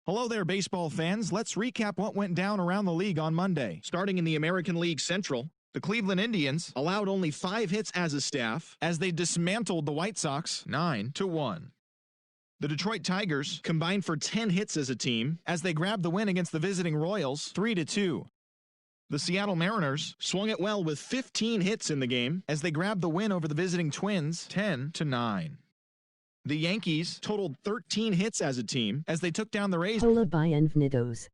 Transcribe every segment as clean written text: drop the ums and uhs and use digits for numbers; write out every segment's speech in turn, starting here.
Hello there, baseball fans. Let's recap what went down around the league on Monday. Starting in the American League Central, the Cleveland Indians allowed only 5 hits as a staff as they dismantled the White Sox 9-1. The Detroit Tigers combined for 10 hits as a team as they grabbed the win against the visiting Royals 3-2. The Seattle Mariners swung it well with 15 hits in the game as they grabbed the win over the visiting Twins 10-9. The Yankees totaled 13 hits as a team as they took down the Rays. Hola bienvenidos.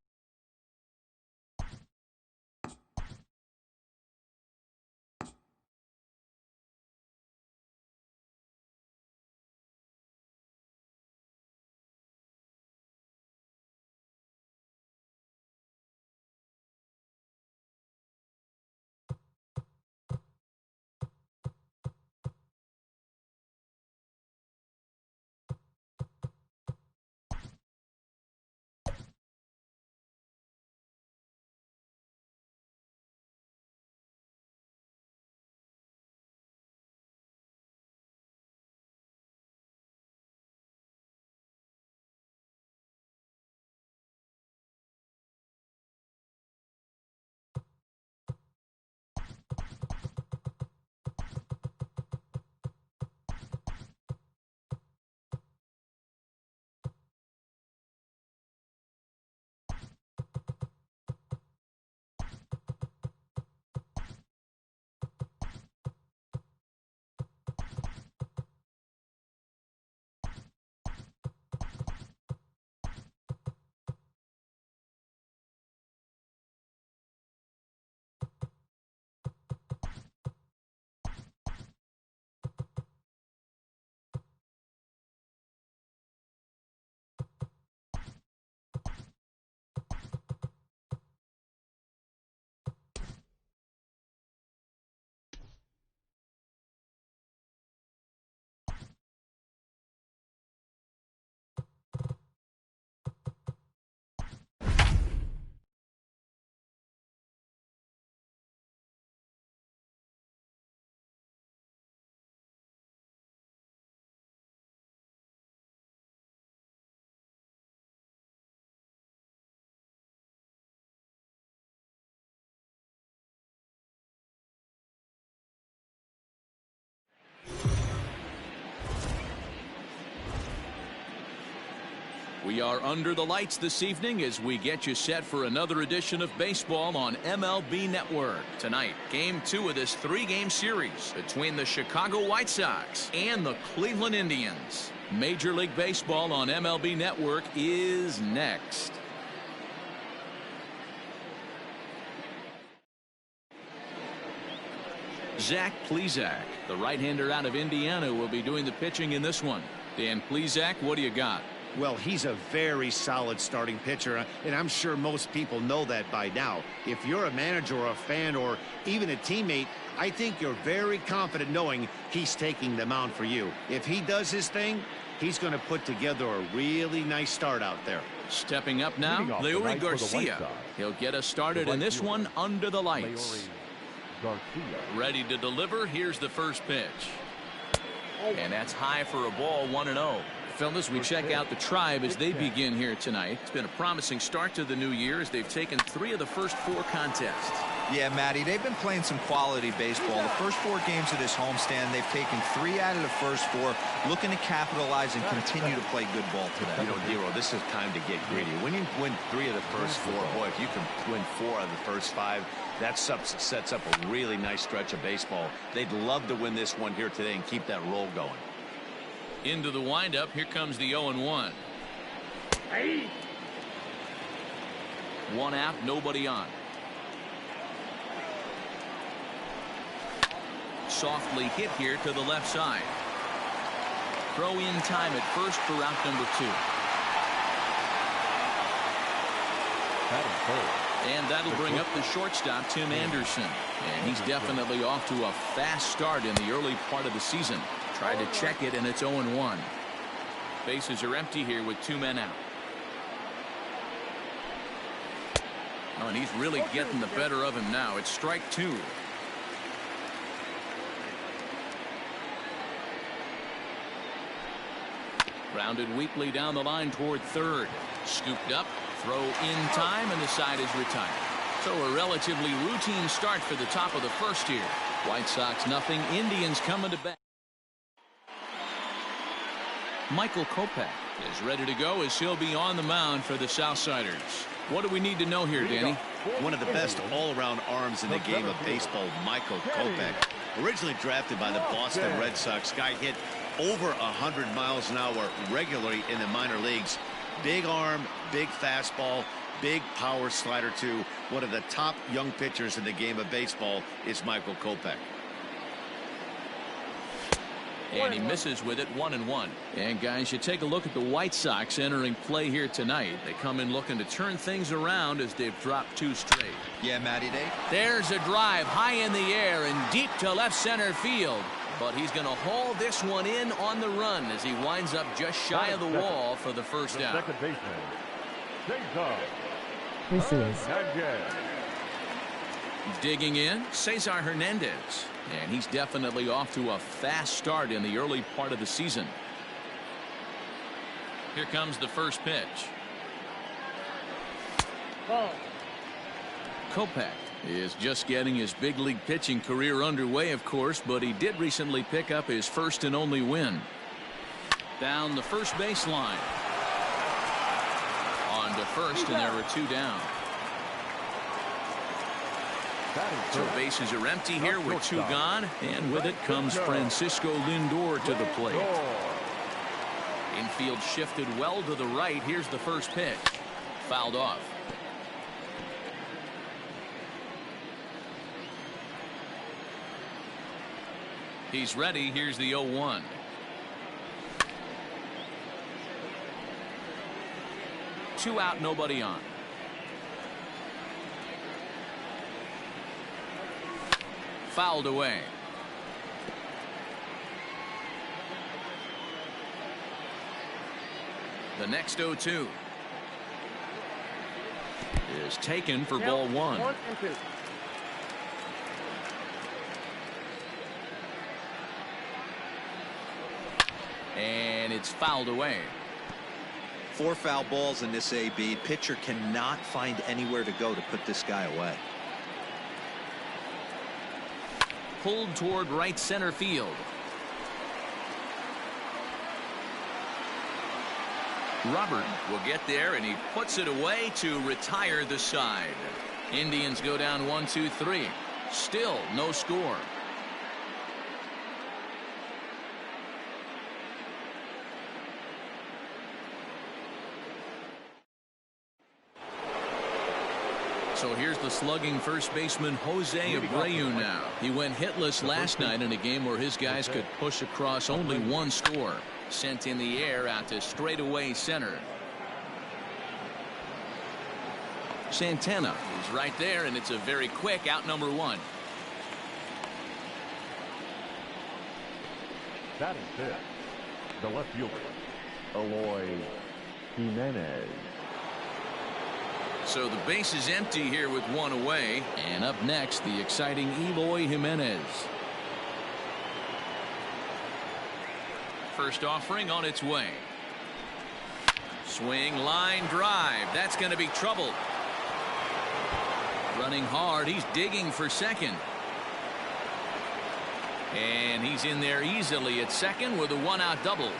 We are under the lights this evening as we get you set for another edition of baseball on MLB Network. Tonight, Game 2 of this 3-game series between the Chicago White Sox and the Cleveland Indians. Major League Baseball on MLB Network is next. Zach Plesac, the right-hander out of Indiana, will be doing the pitching in this one. Dan Plesac, what do you got? Well, he's a very solid starting pitcher, and I'm sure most people know that by now. If you're a manager or a fan or even a teammate, I think you're very confident knowing he's taking the mound for you. If he does his thing, he's going to put together a really nice start out there. Stepping up now, Leury Garcia. He'll get us started in this one under the lights. Ready to deliver. Here's the first pitch. And that's high for a ball, 1-0. Fellas, we check out the Tribe as they begin here tonight. It's been a promising start to the new year as they've taken 3 of the first 4 contests. Yeah, Matty, they've been playing some quality baseball. The first 4 games of this homestand, they've taken 3 out of the first 4, looking to capitalize and continue to play good ball today. You know, Dero, this is time to get greedy. When you win 3 of the first 4, boy, if you can win 4 of the first 5, that sets up a really nice stretch of baseball. They'd love to win this one here today and keep that roll going. Into the windup, here comes the 0-1. Hey. 1 out, nobody on. Softly hit here to the left side. Throw in time at first for out number 2. And that'll bring up the shortstop, Tim Anderson. And he's definitely off to a fast start in the early part of the season. Tried to check it, and it's 0-1. Bases are empty here with 2 men out. Oh, and he's really getting the better of him now. It's strike 2. Grounded weakly down the line toward third. Scooped up, throw in time, and the side is retired. So a relatively routine start for the top of the first here. White Sox nothing. Indians coming to bat. Michael Kopech is ready to go as he'll be on the mound for the Southsiders. What do we need to know here, Danny? One of the best all-around arms in the game of baseball, Michael Kopech. Originally drafted by the Boston Red Sox, guy hit over 100 miles an hour regularly in the minor leagues. Big arm, big fastball, big power slider too. One of the top young pitchers in the game of baseball is Michael Kopech. And he misses with it, 1-1. And guys, you take a look at the White Sox entering play here tonight. They come in looking to turn things around as they've dropped 2 straight. Yeah, Matty Day. There's a drive high in the air and deep to left center field. But he's going to haul this one in on the run as he winds up just shy of the wall for the first out. This is Digging in, Cesar Hernandez. And he's definitely off to a fast start in the early part of the season. Here comes the first pitch. Kopech is just getting his big league pitching career underway, of course, but he did recently pick up his first and only win. Down the first baseline. On to first, and there were 2 down. So bases are empty here with 2 gone, and with it comes Francisco Lindor to the plate. Infield shifted well to the right. Here's the first pitch. Fouled off. He's ready. Here's the 0-1. Two out, nobody on. Fouled away. The next 0-2 is taken for ball 1. And it's fouled away. 4 foul balls in this AB. Pitcher cannot find anywhere to go to put this guy away. Pulled toward right center field. Robert will get there, and he puts it away to retire the side. Indians go down 1-2-3. Still no score. So here's the slugging first baseman Jose Abreu now. He went hitless last night in a game where his guys could push across only 1 score. Sent in the air out to straightaway center. Santana is right there, and it's a very quick out number 1. Batting fifth, the left fielder, Eloy Jimenez. So the base is empty here with 1 away. And up next, the exciting Eloy Jimenez. First offering on its way. Swing, line drive. That's going to be trouble. Running hard. He's digging for second. And he's in there easily at second with a 1-out double.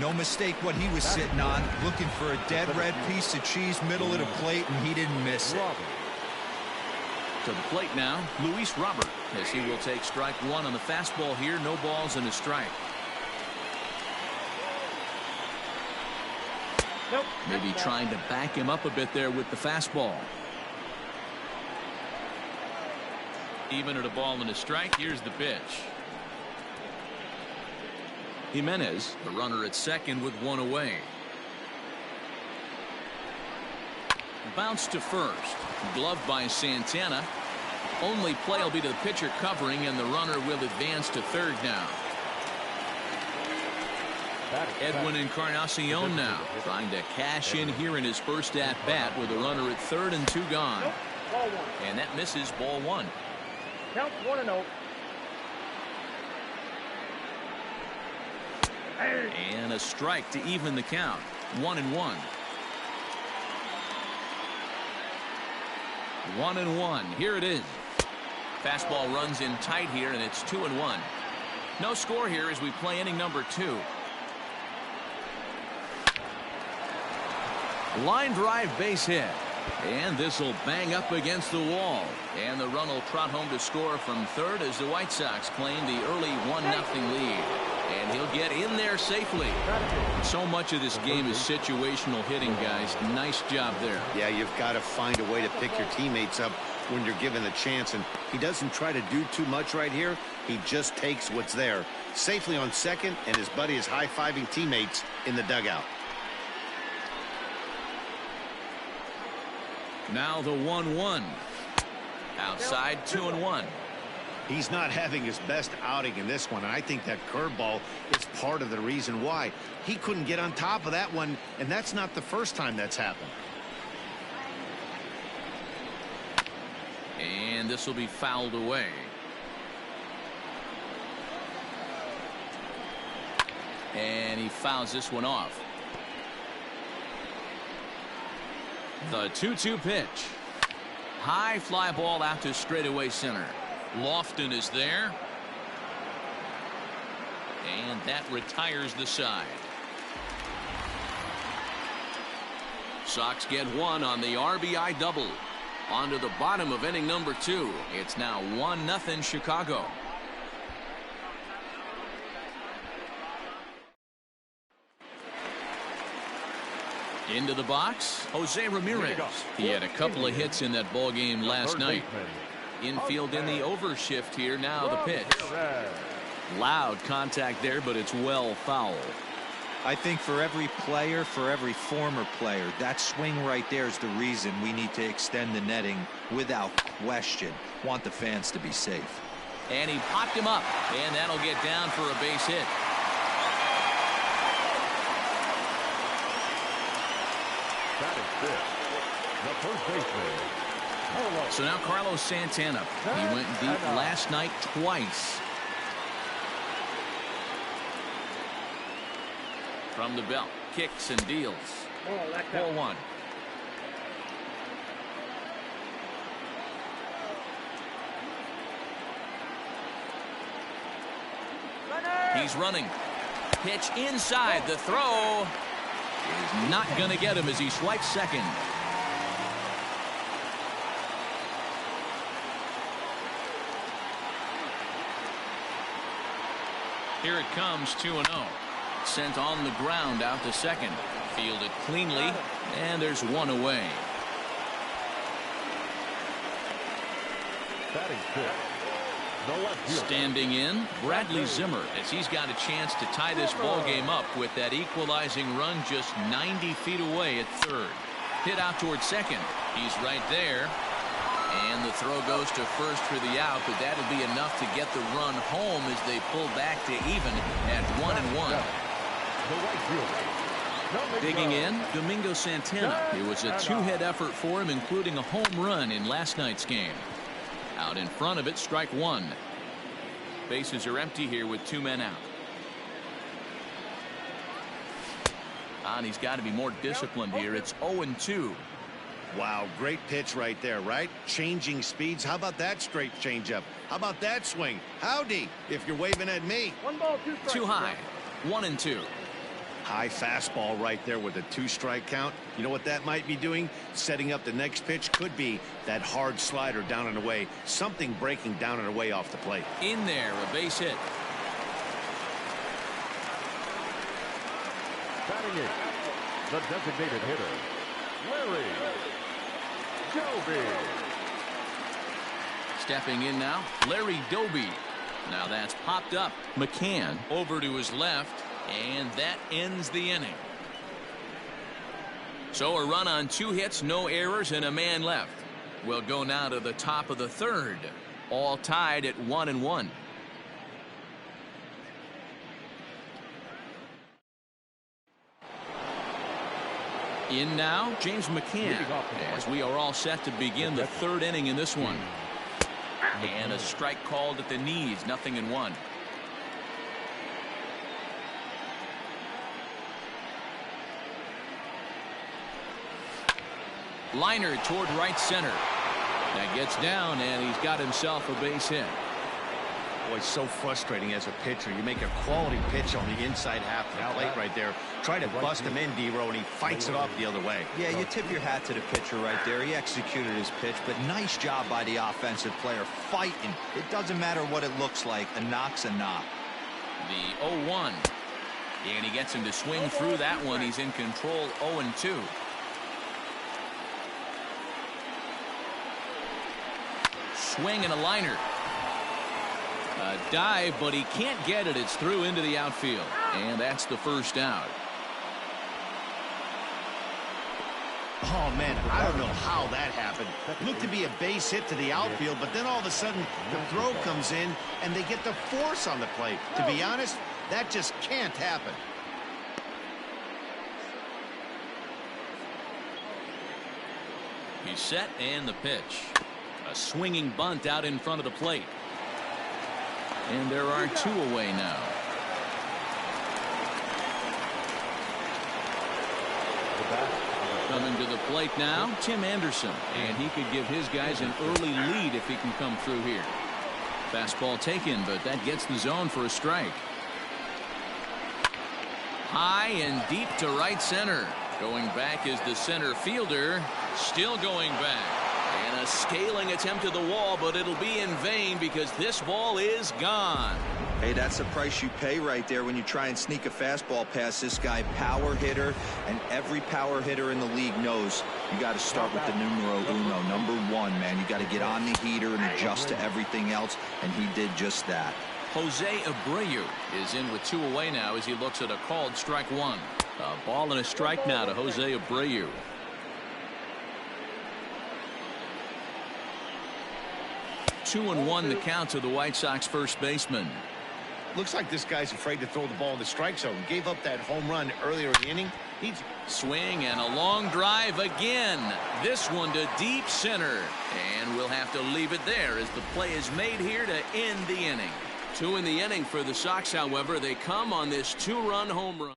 No mistake what he was sitting on, looking for a dead red piece of cheese middle of the plate, and he didn't miss it. To the plate now, Luis Robert, as he will take strike 1 on the fastball here. No balls and a strike. Nope. Maybe trying to back him up a bit there with the fastball. Even at a ball and a strike, here's the pitch. Jimenez, the runner at second with 1 away. Bounce to first. Gloved by Santana. Only play will be to the pitcher covering, and the runner will advance to third now. Edwin Encarnacion now trying to cash in here in his first at bat with a runner at third and 2 gone. And that misses, ball 1. Count 1-0. And a strike to even the count. 1-1. 1-1. Here it is. Fastball runs in tight here, and it's 2-1. No score here as we play inning number 2. Line drive base hit. And this will bang up against the wall. And the run will trot home to score from third as the White Sox claim the early 1-0 lead. And he'll get in there safely. So much of this game is situational hitting, guys. Nice job there. Yeah, you've got to find a way to pick your teammates up when you're given the chance. And he doesn't try to do too much right here. He just takes what's there. Safely on second, and his buddy is high-fiving teammates in the dugout. Now the 1-1. Outside, 2-1. He's not having his best outing in this one, and I think that curveball is part of the reason why. He couldn't get on top of that one, and that's not the first time that's happened. And this will be fouled away. And he fouls this one off. The 2-2 pitch. High fly ball out to straightaway center. Lofton is there. And that retires the side. Sox get one on the RBI double. On to the bottom of inning number 2. It's now 1-0 Chicago. Into the box, Jose Ramirez. He had a couple of hits in that ball game last night. Infield in the overshift here. Now the pitch. Loud contact there, but it's well foul. I think for every player, for every former player, that swing right there is the reason we need to extend the netting without question. Want the fans to be safe. And he popped him up, and that'll get down for a base hit. That is it. The first baseman. So now Carlos Santana. He went deep last night twice. From the belt, kicks and deals. 4-1. He's running. Pitch inside. The throw is not going to get him as he swipes second. Here it comes, 2-0. Sent on the ground out to second. Fielded cleanly, and there's one away. Batting fifth. Standing in, Bradley Zimmer, as he's got a chance to tie this ball game up with that equalizing run just 90 feet away at third. Hit out towards second. He's right there. And the throw goes to first for the out, but that'll be enough to get the run home as they pull back to even at 1-1. Digging in, Domingo Santana. It was a two-hit effort for him, including a home run in last night's game. Out in front of it, strike one. Bases are empty here with two men out. And he's got to be more disciplined here. It's 0-2. Wow, great pitch right there, right? Changing speeds. How about that straight changeup? How about that swing? Howdy, if you're waving at me. 1 ball, 2 strikes. Too high. 1-2. High fastball right there with a 2-strike count. You know what that might be doing? Setting up the next pitch. Could be that hard slider down and away. Something breaking down and away off the plate. In there, a base hit. Batting it, the designated hitter, Larry Doby. Stepping in now, Larry Doby. Now that's popped up. McCann over to his left, and that ends the inning. So a run on 2 hits, no errors, and a man left. We'll go now to the top of the third. All tied at 1-1. In now, James McCann, as we are all set to begin the third inning in this one. And a strike called at the knees, 0-1. Liner toward right center. That gets down, and he's got himself a base hit. Boy, it's so frustrating as a pitcher. You make a quality pitch on the inside half of the plate right there. Try to bust him in, D-Row, and he fights it off the other way. Yeah, you tip your hat to the pitcher right there. He executed his pitch, but nice job by the offensive player fighting. It doesn't matter what it looks like. A knock's a knock. The 0-1. And he gets him to swing through that one. He's in control 0-2. Swing and a liner. A dive, but he can't get it. It's through into the outfield. And that's the first out. Oh, man, I don't know how that happened. Looked to be a base hit to the outfield, but then all of a sudden the throw comes in and they get the force on the play. To be honest, that just can't happen. He's set and the pitch. A swinging bunt out in front of the plate. And there are 2 away now. Coming to the plate now, Tim Anderson. And he could give his guys an early lead if he can come through here. Fastball taken, but that gets the zone for a strike. High and deep to right center. Going back is the center fielder. Still going back. And a scaling attempt at the wall, but it'll be in vain because this ball is gone. Hey, that's the price you pay right there when you try and sneak a fastball past this guy. Power hitter, and every power hitter in the league knows you got to start with the numero uno, number 1, man. You got to get on the heater and adjust to everything else, and he did just that. Jose Abreu is in with 2 away now as he looks at a called strike 1. A ball and a strike now to Jose Abreu. Two and 1 the count to the White Sox first baseman. Looks like this guy's afraid to throw the ball in the strike zone. Gave up that home run earlier in the inning. He's swing and a long drive again. This one to deep center. And we'll have to leave it there as the play is made here to end the inning. 2 in the inning for the Sox, however. They come on this 2-run home run.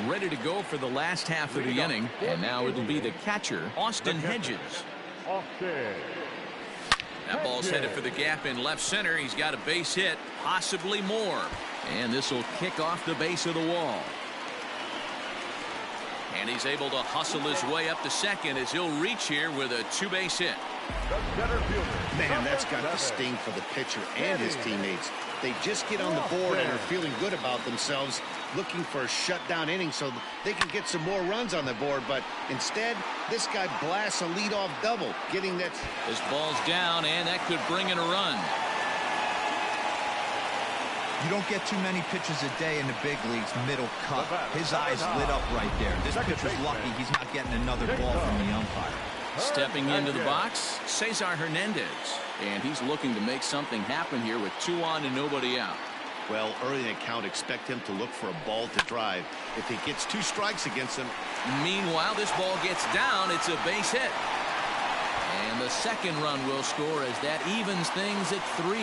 Ready to go for the last half of the inning. And now it'll be the catcher, Austin Hedges. That ball's headed for the gap in left center. He's got a base hit, possibly more. And this will kick off the base of the wall. And he's able to hustle his way up to second as he'll reach here with a 2-base hit. Man, that's got the sting for the pitcher and his teammates. They just get on the board and are feeling good about themselves, looking for a shutdown inning so they can get some more runs on the board. But instead, this guy blasts a leadoff double, getting that. This ball's down, and that could bring in a run. You don't get too many pitches a day in the big leagues, middle cut. His eyes lit up right there. This pitcher's lucky he's not getting another ball from the umpire. Stepping into the box, Cesar Hernandez. And he's looking to make something happen here with 2 on and nobody out. Well, early in the count, expect him to look for a ball to drive. If he gets 2 strikes against him. Meanwhile, this ball gets down. It's a base hit. And the second run will score as that evens things at 3.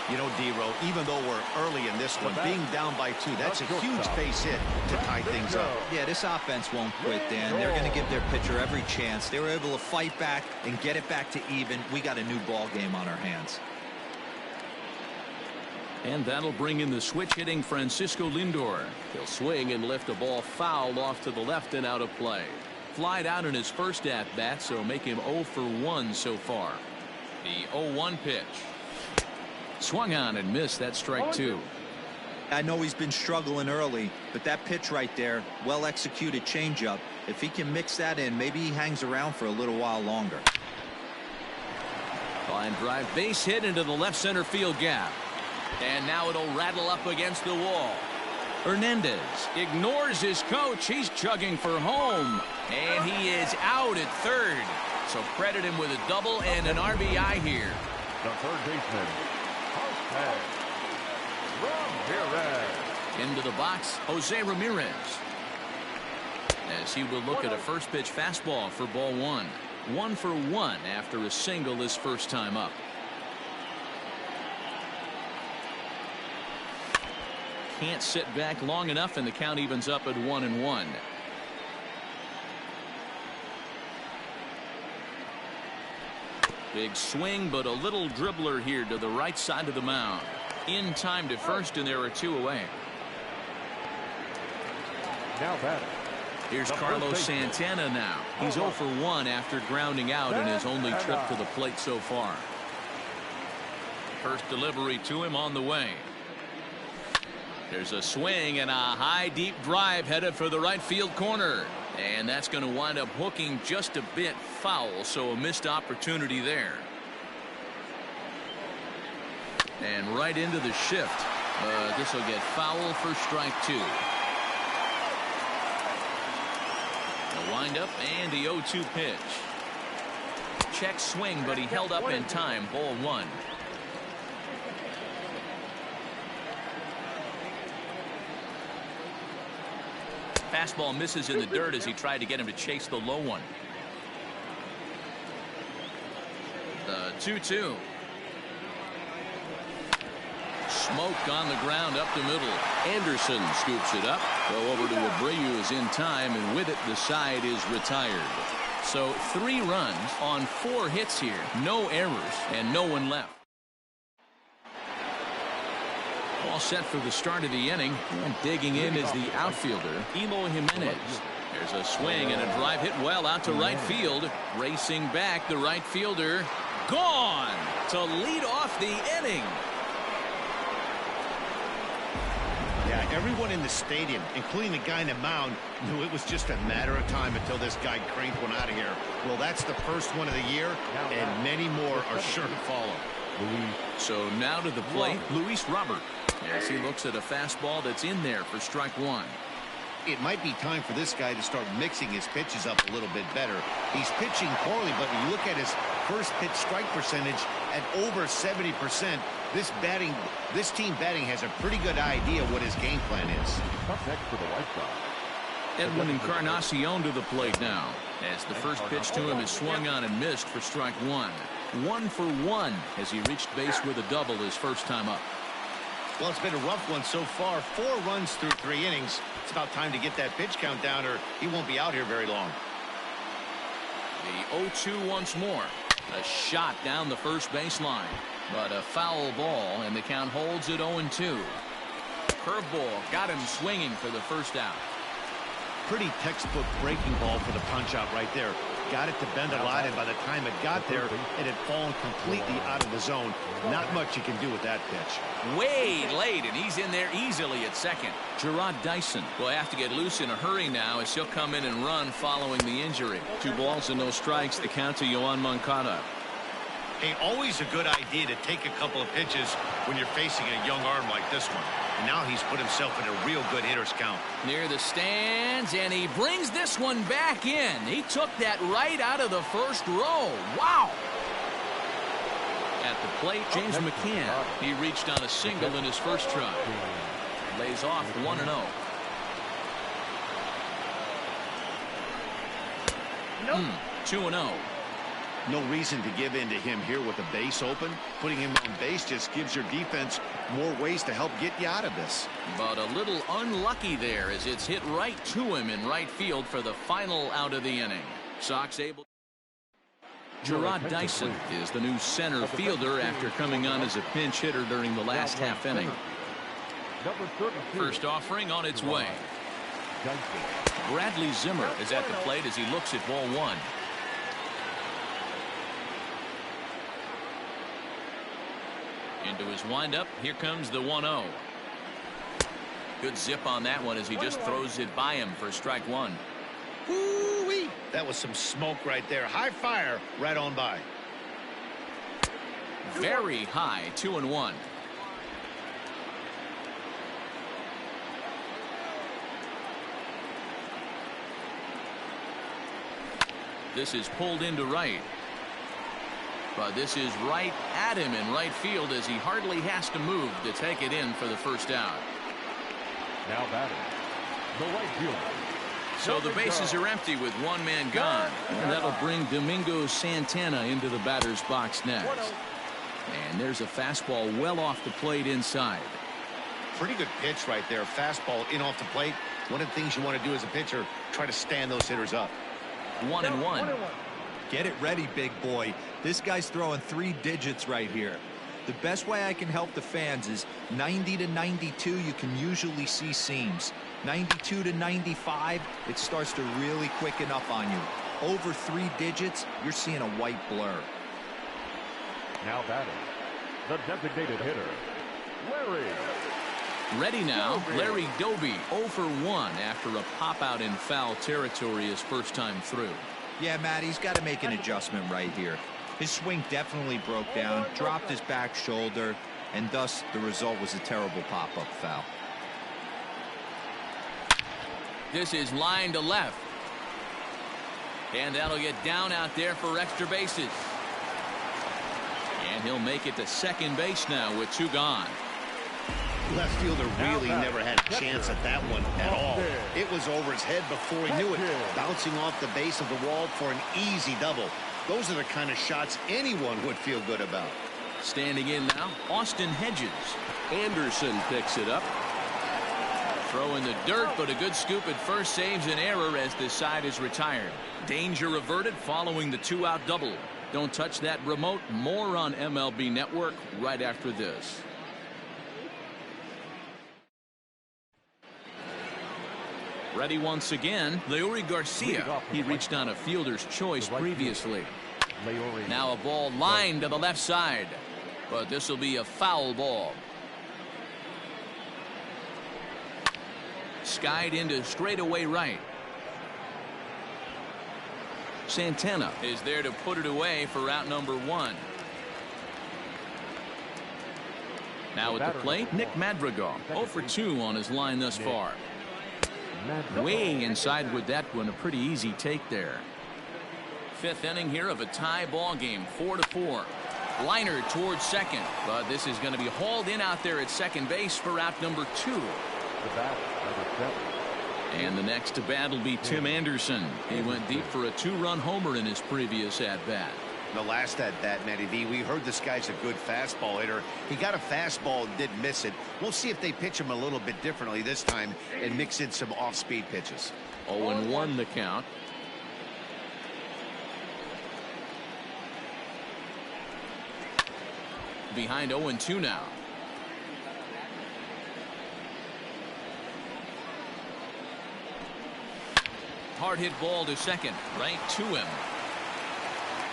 You know, D-Row, even though we're early in this one, being down by 2, that's a huge base hit to tie things up. Yeah, this offense won't quit, Dan. They're going to give their pitcher every chance. They were able to fight back and get it back to even. We got a new ball game on our hands. And that'll bring in the switch-hitting Francisco Lindor. He'll swing and lift a ball foul off to the left and out of play. Flied out in his first at-bat, so make him 0 for 1 so far. The 0-1 pitch. Swung on and missed. That strike 2. I know he's been struggling early, but that pitch right there, well-executed changeup. If he can mix that in, maybe he hangs around for a little while longer. Line drive base hit into the left center field gap. And now it'll rattle up against the wall. Hernandez ignores his coach. He's chugging for home. And he is out at third. So credit him with a double and an RBI here. The third baseman, Ramirez. Into the box, Jose Ramirez. As he will look at a first pitch fastball for ball 1. 1 for 1 after a single his first time up. can't sit back long enough, and the count evens up at 1-1. Big swing, but a little dribbler here to the right side of the mound. In time to first, and there are 2 away. Now batting. Here's Carlos Santana now. He's 0 for 1 after grounding out in his only trip to the plate so far. First delivery to him on the way. There's a swing and a high deep drive headed for the right field corner. And that's going to wind up hooking just a bit foul, so a missed opportunity there. And right into the shift. This will get foul for strike 2. The windup and the 0-2 pitch. Check swing, but he held up in time. Ball 1. Fastball misses in the dirt as he tried to get him to chase the low one. The 2-2. Smoke on the ground up the middle. Anderson scoops it up. Throw over to Abreu is in time, and with it the side is retired. So 3 runs on 4 hits here. No errors and no one left. All set for the start of the inning, and digging in is the outfielder, Eloy Jimenez. There's a swing and a drive hit well out to right field. Racing back, the right fielder gone to lead off the inning. Yeah, everyone in the stadium, including the guy in the mound, knew it was just a matter of time until this guy cranked one out of here. Well, that's the first one of the year, and many more are sure to follow. So now to the plate, Luis Robert, as he looks at a fastball that's in there for strike 1. It might be time for this guy to start mixing his pitches up a little bit better. He's pitching poorly, but when you look at his first pitch strike percentage at over 70%, this team batting has a pretty good idea what his game plan is. Up next for the White Sox. Edwin Encarnacion to the plate now, as the first pitch to him is swung on and missed for strike 1. 1 for 1 as he reached base with a double his first time up. Well, it's been a rough one so far. 4 runs through 3 innings. It's about time to get that pitch count down, or he won't be out here very long. The 0-2 once more. A shot down the first baseline, but a foul ball, and the count holds at 0-2. Curveball got him swinging for the first out. Pretty textbook breaking ball for the punch out right there. Got it to bend a lot, and by the time it got there, it had fallen completely out of the zone. Not much you can do with that pitch. Way late, and he's in there easily at second. Gerard Dyson will have to get loose in a hurry now as he'll come in and run following the injury. 2 balls and no strikes, the count to Yoan Moncada. Hey, always a good idea to take a couple of pitches when you're facing a young arm like this one. And now he's put himself in a real good hitter's count. Near the stands, and he brings this one back in. He took that right out of the first row. Wow! At the plate, James McCann. He reached on a single in his first try. Lays off 1-0. Nope. 2-0. No reason to give in to him here with the base open. Putting him on base just gives your defense more ways to help get you out of this. But a little unlucky there as it's hit right to him in right field for the final out of the inning. Sox able. Gerard Dyson is the new center fielder after coming on as a pinch hitter during the last half inning. First offering on its way. Bradley Zimmer is at the plate as he looks at ball 1. Into his windup, here comes the 1-0. Good zip on that one as he just throws it by him for strike 1. Woo-wee! That was some smoke right there. High fire right on by. Very high, 2-1. This is pulled into right. But this is right at him in right field as he hardly has to move to take it in for the first out. Now batting, the right fielder. So the bases are empty with 1 man gone. And that'll bring Domingo Santana into the batter's box next. And there's a fastball well off the plate inside. Pretty good pitch right there. Fastball in off the plate. One of the things you want to do as a pitcher, try to stand those hitters up. 1-1. Get it ready, big boy. This guy's throwing 3 digits right here. The best way I can help the fans is 90 to 92, you can usually see seams. 92 to 95, it starts to really quicken up on you. Over 3 digits, you're seeing a white blur. Now batting, the designated hitter, Larry. Ready now, Larry Doby 0 for 1 after a pop-out in foul territory his first time through. Yeah, Matt, he's got to make an adjustment right here. His swing definitely broke down, dropped his back shoulder, and thus the result was a terrible pop-up foul. This is line to left. And that'll get down out there for extra bases. And he'll make it to second base now with 2 gone. Left fielder really never had a chance at that one at all. It was over his head before he knew it, bouncing off the base of the wall for an easy double. Those are the kind of shots anyone would feel good about. Standing in now, Austin Hedges. Anderson picks it up. Throw in the dirt, but a good scoop at first saves an error as this side is retired. Danger averted following the 2-out double. Don't touch that remote. More on MLB Network right after this. Ready once again, Leury Garcia. He reached on a fielder's choice previously. Now a ball lined to the left side, but this will be a foul ball. Skied into straightaway right. Santana is there to put it away for out number 1. Now at the plate, Nick Madrigal 0 for 2 on his line thus far. Way inside with that one, a pretty easy take there. 5th inning here of a tie ball game, 4-4. Liner towards second, but this is going to be hauled in out there at second base for out number 2. And the next to bat will be Tim Anderson. He went deep for a 2-run homer in his previous at-bat. The last at-bat, Matty V, we heard this guy's a good fastball hitter. He got a fastball and did miss it. We'll see if they pitch him a little bit differently this time and mix in some off-speed pitches. 0-1 the count. Behind 0-2 now. Hard hit ball to second, right to him.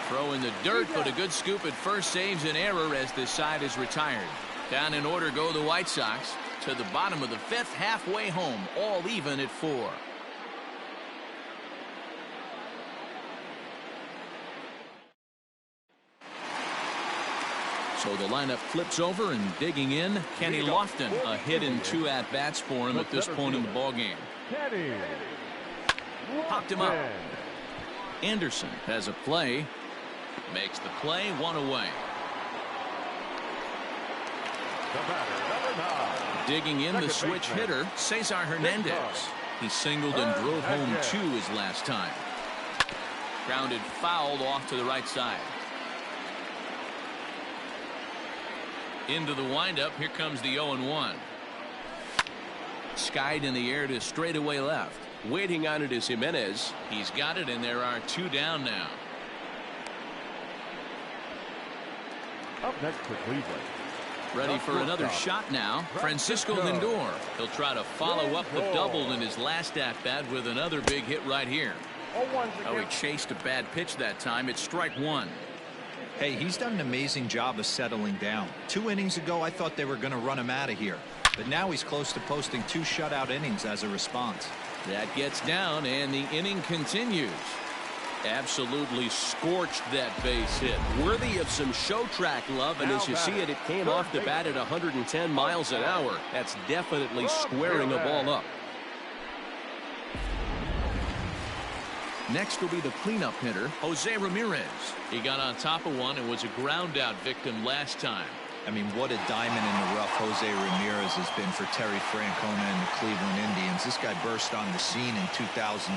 Throw in the dirt, but a good scoop at first saves an error as this side is retired. Down in order go the White Sox to the bottom of the 5th, halfway home, all even at 4. So the lineup flips over, and digging in, Kenny Lofton. A hit in 2 at-bats for him at this point in the ballgame. Popped him up. Anderson has a play. Makes the play, 1 away. Digging in the switch hitter, Cesar Hernandez. He singled and drove home 2 his last time. Grounded fouled off to the right side. Into the windup. Here comes the 0-1. Skied in the air to straightaway left. Waiting on it is Jimenez. He's got it, and there are 2 down now. Up next for Cleveland. Ready for another shot now. Francisco Lindor. He'll try to follow up the double in his last at-bat with another big hit right here. Oh, he chased a bad pitch that time. It's strike 1. Hey, he's done an amazing job of settling down. 2 innings ago, I thought they were going to run him out of here. But now he's close to posting 2 shutout innings as a response. That gets down, and the inning continues. Absolutely scorched that base hit. Worthy of some show track love, and as you see it, it came off the bat at 110 miles an hour. That's definitely squaring a ball up. Next will be the cleanup hitter, Jose Ramirez. He got on top of one and was a ground out victim last time. I mean, what a diamond in the rough Jose Ramirez has been for Terry Francona and the Cleveland Indians. This guy burst on the scene in 2016,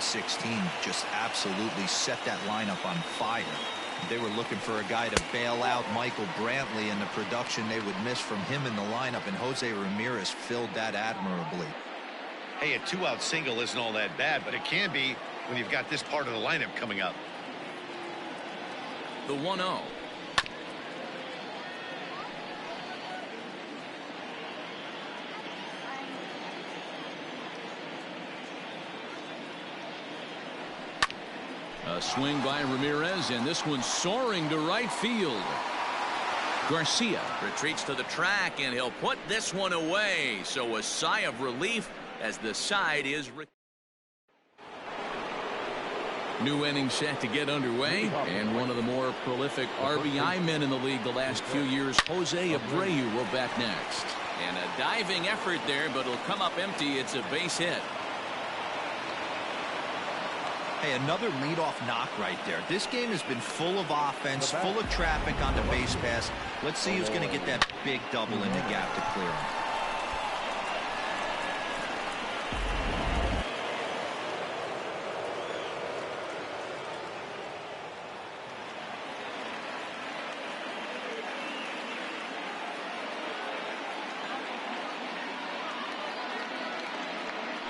just absolutely set that lineup on fire. They were looking for a guy to bail out Michael Brantley, and the production they would miss from him in the lineup, and Jose Ramirez filled that admirably. Hey, a 2-out single isn't all that bad, but it can be when you've got this part of the lineup coming up. The 1-0. A swing by Ramirez, and this one's soaring to right field. Garcia retreats to the track, and he'll put this one away. So a sigh of relief as the side is. New inning set to get underway, and one of the more prolific RBI men in the league the last few years, Jose Abreu, will bat next. And a diving effort there, but it'll come up empty. It's a base hit. Hey, another leadoff knock right there. This game has been full of offense, full of traffic on the base pass. Let's see who's going to get that big double in the gap to clear him.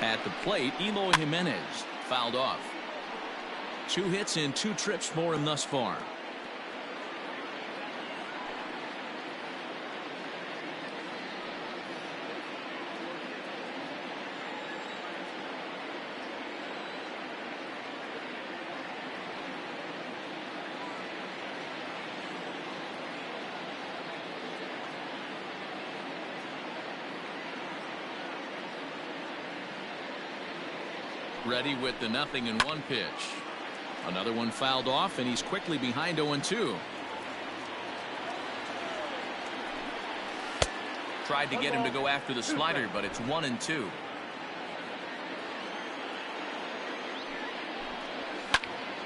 At the plate, Eloy Jimenez fouled off. 2 hits and 2 trips for him thus far. Ready with the 0-1 pitch. Another one fouled off, and he's quickly behind 0-2. Tried to get him to go after the slider, but it's 1-2.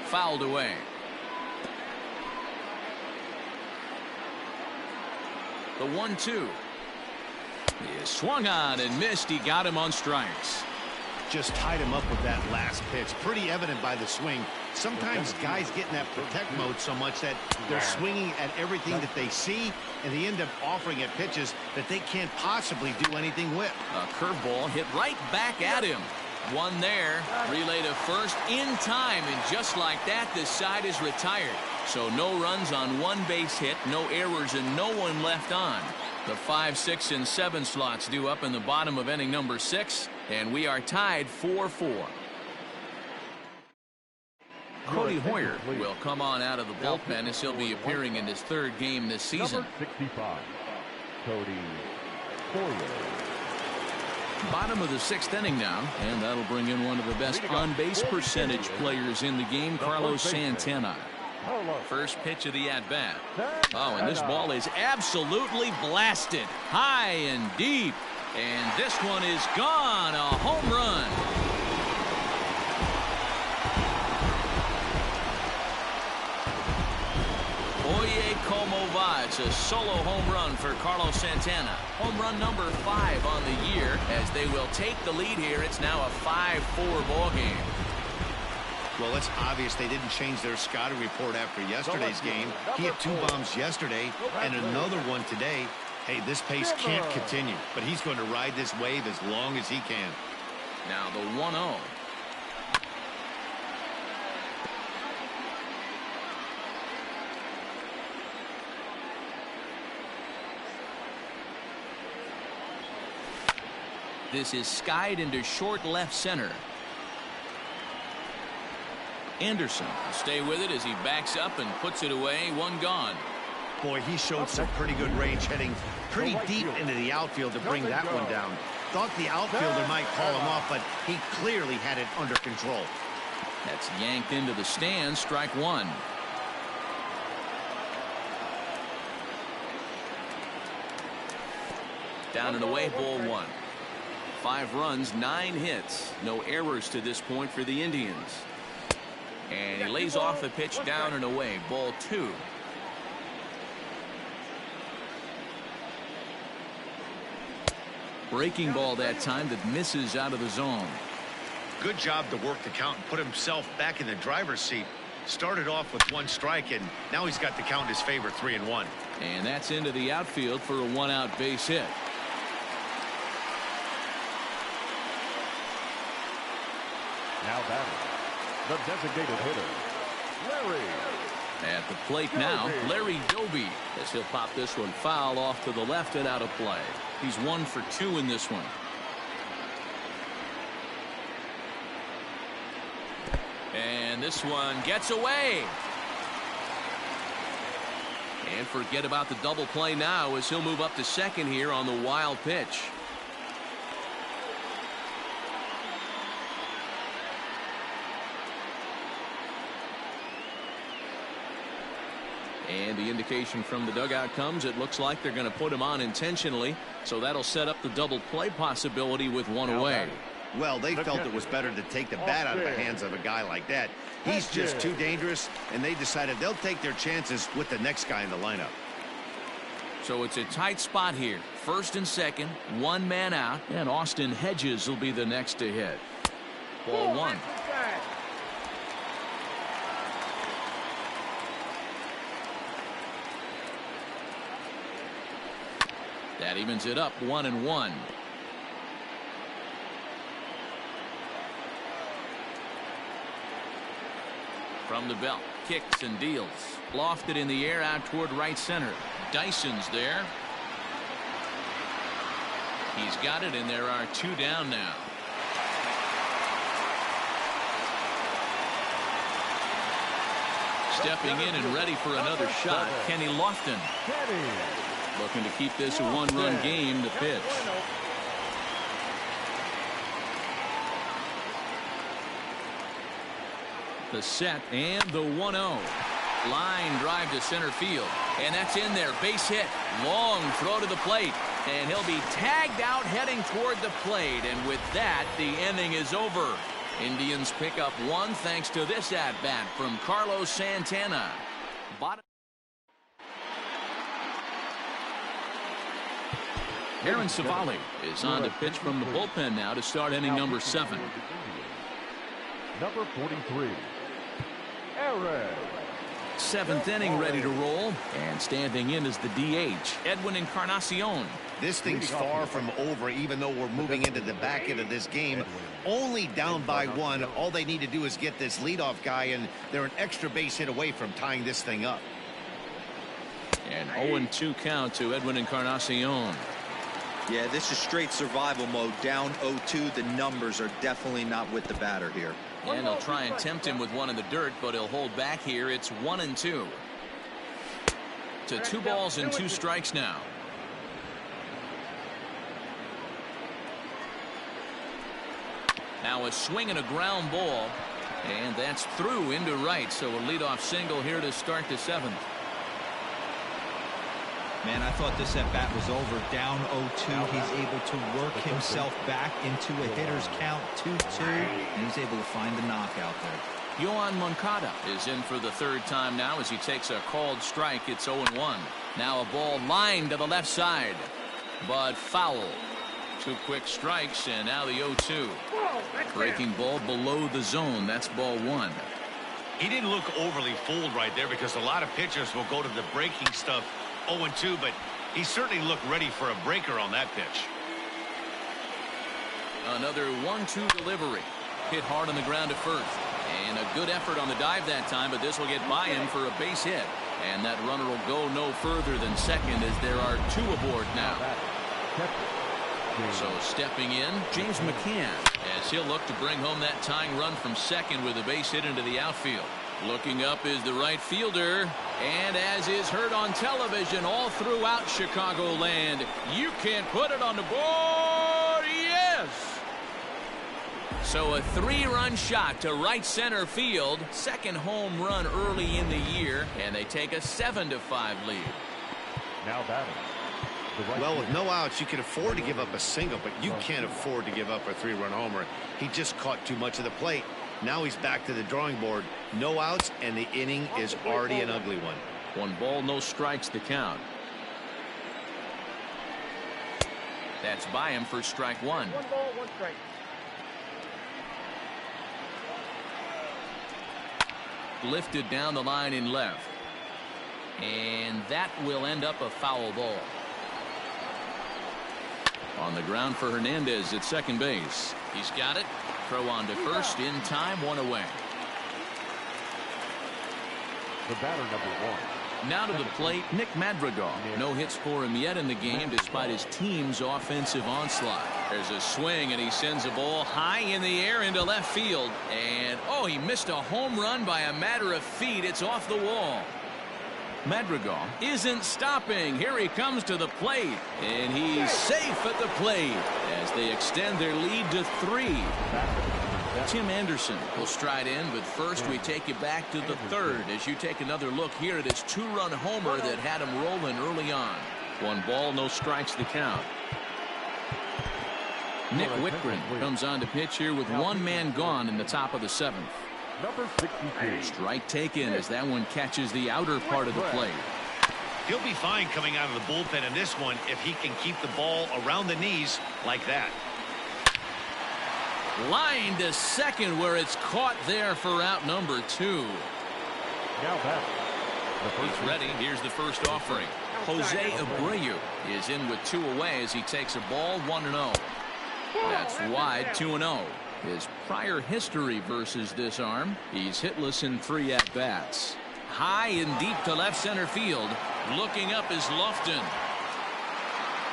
Fouled away. The 1-2 is swung on and missed. He got him on strikes. Just tied him up with that last pitch. Pretty evident by the swing. Sometimes guys get in that protect mode so much that they're swinging at everything that they see, and they end up offering at pitches that they can't possibly do anything with. A curveball hit right back at him. One there. Relay to first in time, and just like that, this side is retired. So no runs on 1 base hit, no errors, and no one left on. The 5, 6, and 7 slots due up in the bottom of inning number 6, and we are tied 4-4. Cody Hoyer will come on out of the bullpen as he'll be appearing in his 3rd game this season. 65, Cody Hoyer. Bottom of the 6th inning now, and that'll bring in one of the best on-base percentage players in the game, Carlos Santana. First pitch of the at-bat. Oh, and this ball is absolutely blasted. High and deep. And this one is gone. A home run. Oye como va. It's a solo home run for Carlos Santana. Home run number 5 on the year as they will take the lead here. It's now a 5-4 ball game. Well, it's obvious they didn't change their scouting report after yesterday's game. He had 2 bombs yesterday and another one today. Hey, this pace can't continue, but he's going to ride this wave as long as he can. Now the 1-0. This is skied into short left center. Anderson will stay with it as he backs up and puts it away. 1 gone. Boy, he showed some pretty good range, heading pretty deep into the outfield to bring that one down. Thought the outfielder might call him off, but he clearly had it under control. That's yanked into the stands. Strike 1. Down and away, ball 1. 5 runs, 9 hits. No errors to this point for the Indians. And he lays off the pitch down and away. Ball 2. Breaking ball that time that misses out of the zone. Good job to work the count and put himself back in the driver's seat. Started off with 1 strike, and now he's got to count his favor 3-1. And that's into the outfield for a 1-out base hit. Now batting, the designated hitter, Larry. At the plate now, Larry Doby, as he'll pop this one foul off to the left and out of play. He's 1 for 2 in this one. And this one gets away. And forget about the double play now as he'll move up to second here on the wild pitch. And the indication from the dugout comes, it looks like they're going to put him on intentionally, so that'll set up the double play possibility with 1 away. Well, they felt it was better to take the bat out of the hands of a guy like that. He's just too dangerous, and they decided they'll take their chances with the next guy in the lineup. So it's a tight spot here. First and second, 1 man out, and Austin Hedges will be the next to hit. Ball 1. That evens it up 1-1. From the belt, kicks and deals. Lofted in the air out toward right center. Dyson's there. He's got it, and there are 2 down now. Stepping in and ready for another shot, Kenny Lofton. Looking to keep this a 1-run game to pitch. The set and the 1-0. Line drive to center field. And that's in there. Base hit. Long throw to the plate. And he'll be tagged out heading toward the plate. And with that, the inning is over. Indians pick up 1 thanks to this at-bat from Carlos Santana. Aaron Savali is on to pitch from the bullpen now to start inning number 7. Number 43, Aaron. 7th inning ready to roll, and standing in is the DH, Edwin Encarnacion. This thing's far from over, even though we're moving into the back end of this game. Only down by 1. All they need to do is get this leadoff guy, and they're an extra base hit away from tying this thing up. And 0-2 count to Edwin Encarnacion. Yeah, this is straight survival mode. Down 0-2. The numbers are definitely not with the batter here. And they'll try and tempt him with 1 in the dirt, but he'll hold back here. It's 1-2. To 2 balls and 2 strikes now. Now a swing and a ground ball, and that's through into right. So a leadoff single here to start the 7th. Man, I thought this at-bat was over. Down 0-2. He's able to work himself back into a hitter's count 2-2, and he's able to find the knockout there. Yohan Moncada is in for the 3rd time now as he takes a called strike. It's 0-1. Now a ball lined to the left side, but foul. 2 quick strikes, and now the 0-2. Breaking ball below the zone. That's ball 1. He didn't look overly fooled right there, because a lot of pitchers will go to the breaking stuff 0-2, but he certainly looked ready for a breaker on that pitch. Another 1-2 delivery. Hit hard on the ground at first. And a good effort on the dive that time, but this will get by him for a base hit. And that runner will go no further than second as there are 2 aboard now. So stepping in, James McCann, as he'll look to bring home that tying run from second with a base hit into the outfield. Looking up is the right fielder, and as is heard on television all throughout Chicagoland, you can put it on the board. Yes! So a 3-run shot to right center field, 2nd home run early in the year, and they take a 7-5 lead. Now batting. Well, with no outs, you can afford to give up a single, but you can't afford to give up a 3-run homer. He just caught too much of the plate. Now he's back to the drawing board. No outs, and the inning is already an ugly one. 1 ball, no strikes to count. That's by him for strike 1. 1 ball, 1 strike. lifted down the line in left. And that will end up a foul ball. On the ground for Hernandez at second base. He's got it. Throw on to first in time, one away. The batter, number 1. Now to the plate, Nick Madrigal. No hits for him yet in the game despite his team's offensive onslaught. There's a swing and he sends a ball high in the air into left field. And oh, he missed a home run by a matter of feet. It's off the wall. Madrigal isn't stopping. Here he comes to the plate. And he's safe at the plate as they extend their lead to 3. Tim Anderson will stride in, but first we take you back to the 3rd as you take another look here at his 2-run homer that had him rolling early on. 1 ball, no strikes the count. Nick Whitgren comes on to pitch here with 1 man gone in the top of the 7th. Number 62. Strike taken as that one catches the outer part of the plate. He'll be fine coming out of the bullpen in this one if he can keep the ball around the knees like that. Line to second where it's caught there for out number 2. Now batter. He's ready. Here's the first offering. Jose Abreu is in with 2 away as he takes a ball 1-0. That's wide, 2-0. His prior history versus this arm, he's hitless in 3 at-bats. High and deep to left center field. Looking up is Lofton.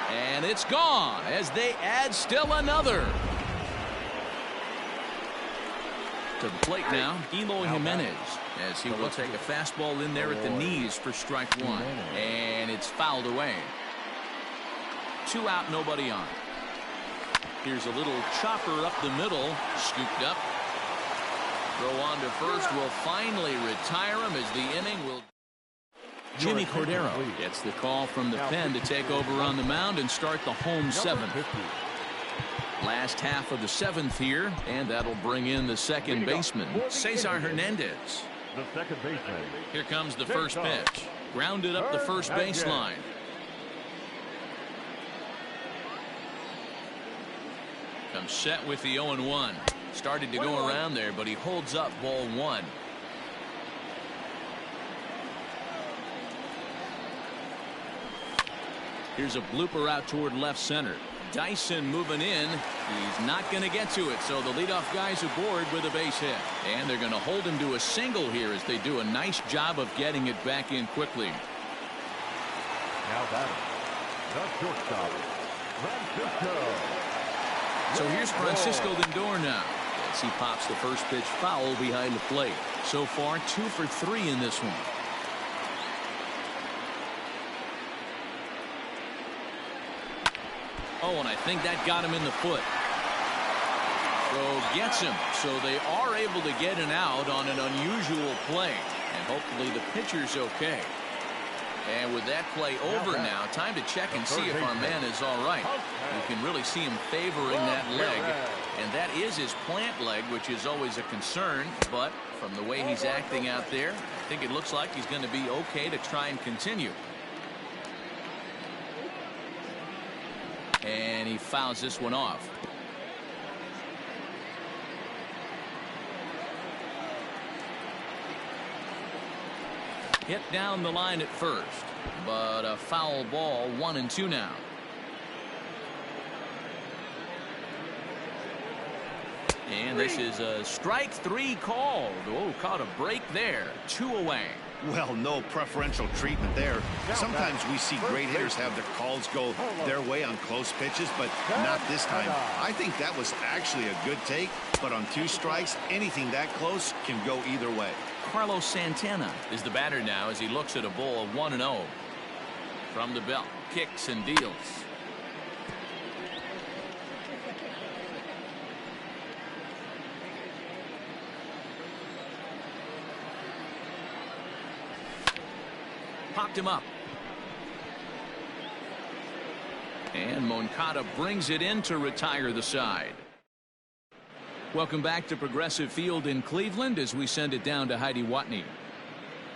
And it's gone as they add still another. To the plate now, Eloy Jimenez, as he will take a fastball in there at the knees for strike 1. And it's fouled away. 2 out, nobody on. Here's a little chopper up the middle, scooped up. Throw on to first will finally retire him as the inning will. Jimmy Cordero gets the call from the pen to take over on the mound and start the home 7th. Last half of the 7th here, and that'll bring in the second baseman, Cesar Hernandez. The second baseman. Here comes the first pitch. Grounded up the first baseline. Comes set with the 0-1. Started to go around there, but he holds up ball 1. Here's a blooper out toward left center. Dyson moving in. He's not going to get to it, so the leadoff guy's aboard with a base hit. And they're going to hold him to a single here as they do a nice job of getting it back in quickly. Now batting, the shortstop, Francisco. So here's Francisco Lindor now as he pops the first pitch foul behind the plate. So far 2 for 3 in this one. Oh, and I think that got him in the foot. So gets him. So they are able to get an out on an unusual play. And hopefully the pitcher's okay. And with that play over now, time to check and see if our man is all right. You can really see him favoring that leg. And that is his plant leg, which is always a concern. But from the way he's acting out there, I think it looks like he's going to be okay to try and continue. And he fouls this one off. Hit down the line at first, but a foul ball, 1-2 now. And this is a strike 3 called. Oh, caught a break there. 2 away. Well, no preferential treatment there. Sometimes we see great hitters have their calls go their way on close pitches, but not this time. I think that was actually a good take, but on 2 strikes, anything that close can go either way. Carlos Santana is the batter now as he looks at a ball 1-0. From the belt, kicks and deals. Popped him up. And Moncada brings it in to retire the side. Welcome back to Progressive Field in Cleveland as we send it down to Heidi Watney.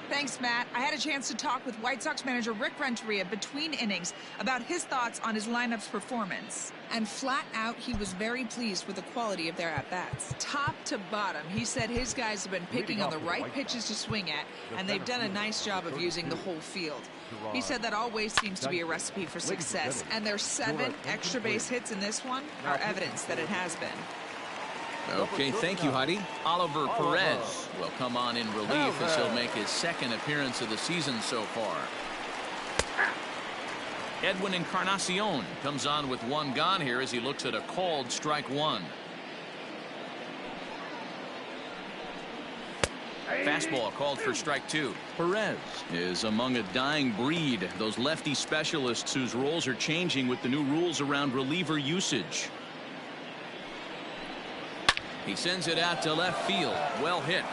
Thanks, Matt. I had a chance to talk with White Sox manager Rick Renteria between innings about his thoughts on his lineup's performance. And flat out, he was very pleased with the quality of their at-bats. Top to bottom, he said his guys have been picking on the right pitches to swing at, and they've done a nice job of using the whole field. He said that always seems to be a recipe for success, and their 7 extra base hits in this one are evidence that it has been. Okay, thank you, Heidi. Oliver Perez will come on in relief as he'll make his 2nd appearance of the season so far. Edwin Encarnacion comes on with 1 gone here as he looks at a called strike 1. Fastball called for strike 2. Perez is among a dying breed, those lefty specialists whose roles are changing with the new rules around reliever usage. He sends it out to left field. Well hit.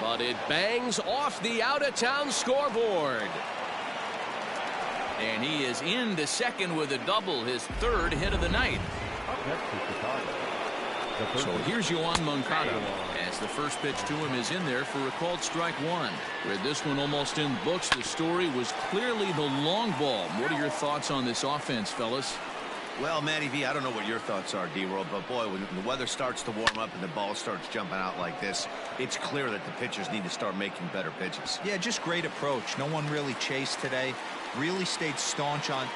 But it bangs off the out-of-town scoreboard. And he is into second with a double, his 3rd hit of the night. So here's Yoan Moncada as the first pitch to him is in there for a called strike 1. With this one almost in books, the story was clearly the long ball. What are your thoughts on this offense, fellas? Well, Matty V, I don't know what your thoughts are, D-Roll, but boy, when the weather starts to warm up and the ball starts jumping out like this, it's clear that the pitchers need to start making better pitches. Yeah, just great approach. No one really chased today. Really stayed staunch on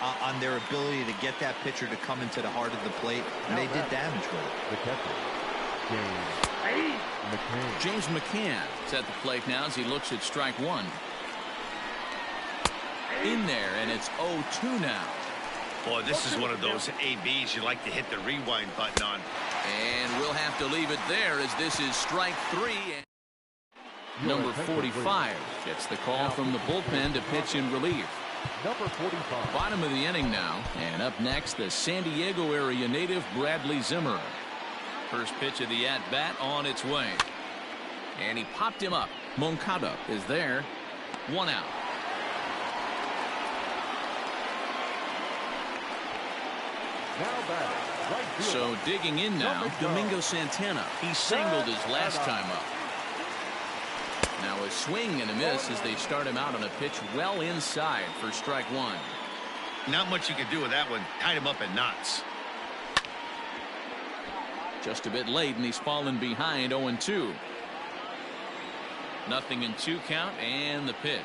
their ability to get that pitcher to come into the heart of the plate, and they did damage with it. The catcher, James McCann is at the plate now as he looks at strike 1. In there, and it's 0-2 now. Boy, this is one of those ABs you like to hit the rewind button on. And we'll have to leave it there as this is strike 3. Number 45 gets the call from the bullpen to pitch in relief. number 45. Bottom of the inning now, and up next the San Diego area native Bradley Zimmer. First pitch of the at-bat on its way. And he popped him up. Moncada is there. 1 out. Now batting, right field. So digging in now, Domingo Santana. He singled his last time up. Now a swing and a miss as they start him out on a pitch well inside for strike 1. Not much you can do with that one. Tied him up in knots. Just a bit late, and he's fallen behind 0-2. Nothing in 2 count, and the pitch.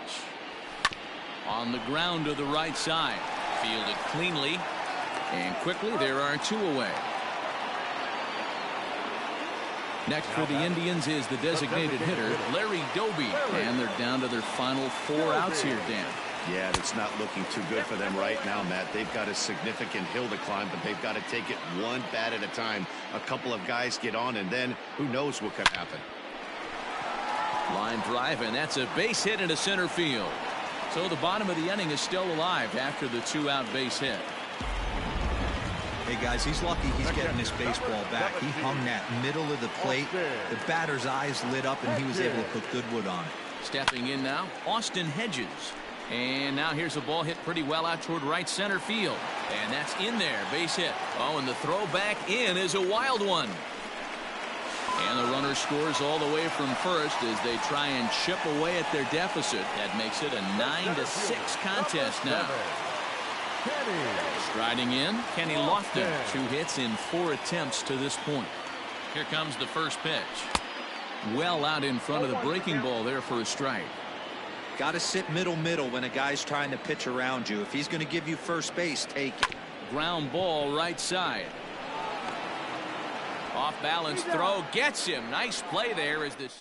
On the ground to the right side. Fielded cleanly. And quickly, there are 2 away. Next for the Indians is the designated hitter, Larry Doby. And they're down to their final 4 outs here, Dan. Yeah, it's not looking too good for them right now, Matt. They've got a significant hill to climb, but they've got to take it one bat at a time. A couple of guys get on, and then who knows what could happen. Line drive, and that's a base hit into center field. So the bottom of the inning is still alive after the 2-out base hit. Hey, guys, he's lucky he's getting this baseball back. He hung that middle of the plate. The batter's eyes lit up, and he was able to put good wood on it. Stepping in now, Austin Hedges. And now here's a ball hit pretty well out toward right center field. And that's in there, base hit. Oh, and the throw back in is a wild one. And the runner scores all the way from first as they try and chip away at their deficit. That makes it a 9-6 contest now. Striding in, Kenny Lofton. 2 hits in 4 attempts to this point. Here comes the first pitch. Well out in front of the breaking ball there for a strike. Got to sit middle when a guy's trying to pitch around you. If he's going to give you first base, take it. Ground ball right side. Off balance throw gets him. Nice play there as this.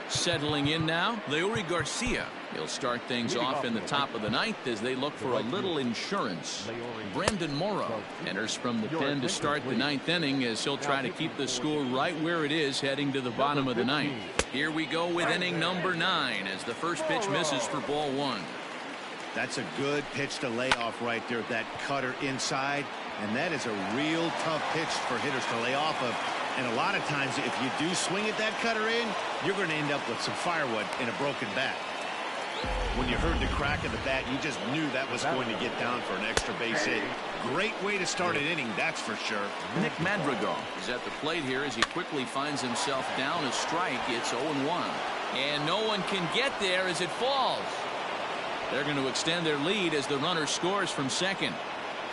Settling in now, Leury Garcia. He'll start things off in the top of the 9th as they look for a little insurance. Brandon Morrow enters from the pen to start the 9th inning as he'll try to keep the score right where it is heading to the bottom of the 9th. Here we go with inning number 9 as the first pitch misses for ball 1. That's a good pitch to lay off right there. That cutter inside, and that is a real tough pitch for hitters to lay off of. And a lot of times, if you do swing at that cutter in, you're going to end up with some firewood in a broken bat. When you heard the crack of the bat, you just knew that was going to get down for an extra base hit. Great way to start an inning, that's for sure. Nick Madrigal is at the plate here as he quickly finds himself down a strike. It's 0-1. And no one can get there as it falls. They're going to extend their lead as the runner scores from second.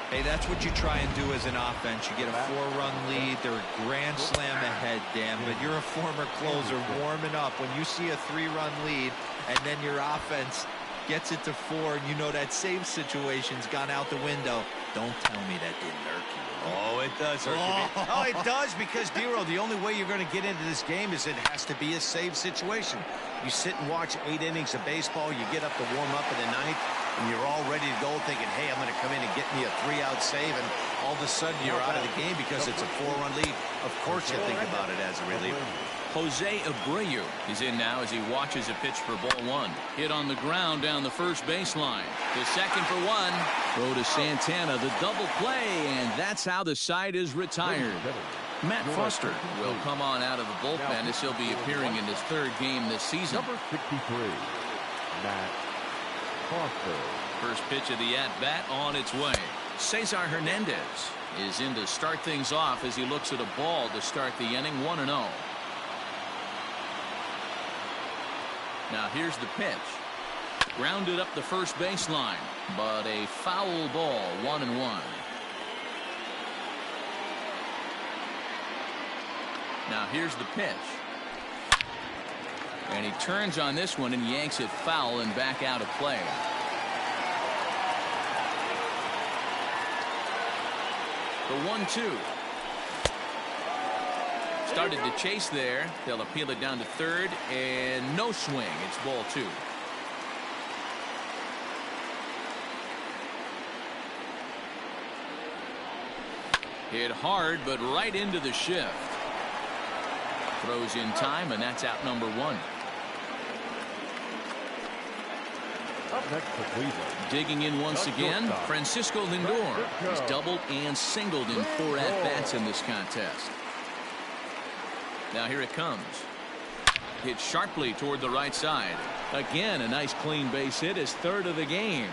Hey, that's what you try and do as an offense. You get a 4-run lead. They're a grand slam ahead, Dan, but you're a former closer warming up. When you see a 3-run lead and then your offense gets it to 4 and you know that save situation's gone out the window, don't tell me that didn't irk you. Oh, it does. Oh, it does, because, Dero, the only way you're going to get into this game is it has to be a save situation. You sit and watch 8 innings of baseball, you get up to warm up in the 9th, and you're all ready to go thinking, hey, I'm going to come in and get me a 3-out save, and all of a sudden you're out of the game because it's a 4-run lead. Of course you think about it as a reliever. Jose Abreu is in now as he watches a pitch for ball 1. Hit on the ground down the first baseline. The second for 1. Throw to Santana, the double play, and that's how the side is retired. Matt Foster will come on out of the bullpen as he'll be appearing in his 3rd game this season. Number 63, Matt Foster. First pitch of the at-bat on its way. Cesar Hernandez is in to start things off as he looks at a ball to start the inning, 1-0. Now here's the pitch. Grounded up the first baseline, but a foul ball, 1-1. Now here's the pitch. And he turns on this one and yanks it foul and back out of play. The 1-2. Started to chase there. They'll appeal it down to 3rd, and no swing. It's ball 2. Hit hard, but right into the shift. Throws in time, and that's out number 1. Up next for Cleveland. Digging in once again, Francisco Lindor. He's doubled and singled in 4 at-bats in this contest. Now here it comes. Hit sharply toward the right side. Again, a nice clean base hit, his 3rd of the game.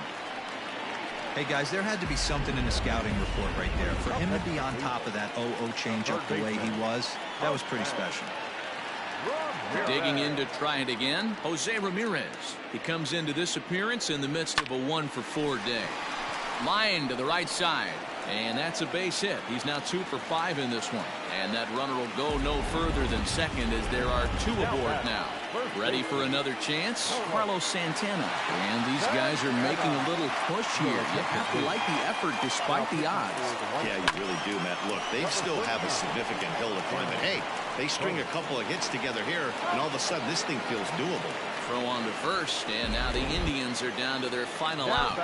Hey, guys, there had to be something in the scouting report right there. For him to be on top of that 0-0 changeup the way he was, that was pretty special. Digging in to try it again, Jose Ramirez. He comes into this appearance in the midst of a 1-for-4 day. Line to the right side, and that's a base hit. He's now 2 for 5 in this one, and that runner will go no further than second as there are 2 aboard now. Ready for another chance? Carlos Santana. And these guys are making a little push here. You have to like the effort despite the odds. Yeah, you really do, Matt. Look, they still have a significant hill to climb, but hey, they string a couple of hits together here, and all of a sudden this thing feels doable. Throw on to first, and now the Indians are down to their final out.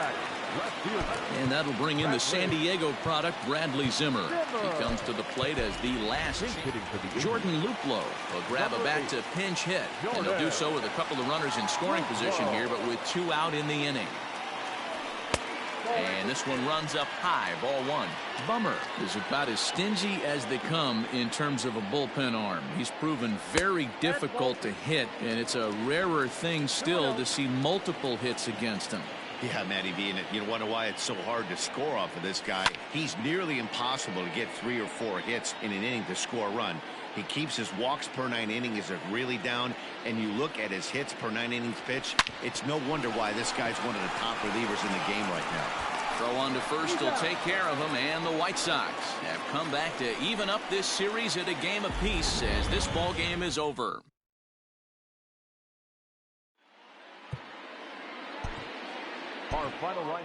And that'll bring in the San Diego product, Bradley Zimmer. He comes to the plate as the last. Jordan Luplow will grab a back to pinch hit, and he'll do so with a couple of runners in scoring position here, but with 2 out in the inning. And this one runs up high, ball 1. Bummer is about as stingy as they come in terms of a bullpen arm. He's proven very difficult to hit, and it's a rarer thing still to see multiple hits against him. Yeah, Matty V, and you wonder why it's so hard to score off of this guy. He's nearly impossible to get 3 or 4 hits in an inning to score a run. He keeps his walks per 9 innings is really down, and you look at his hits per 9 innings pitch, it's no wonder why this guy's one of the top relievers in the game right now. Throw on to first will take care of him, and the White Sox have come back to even up this series at a game apiece as this ball game is over. Our final line.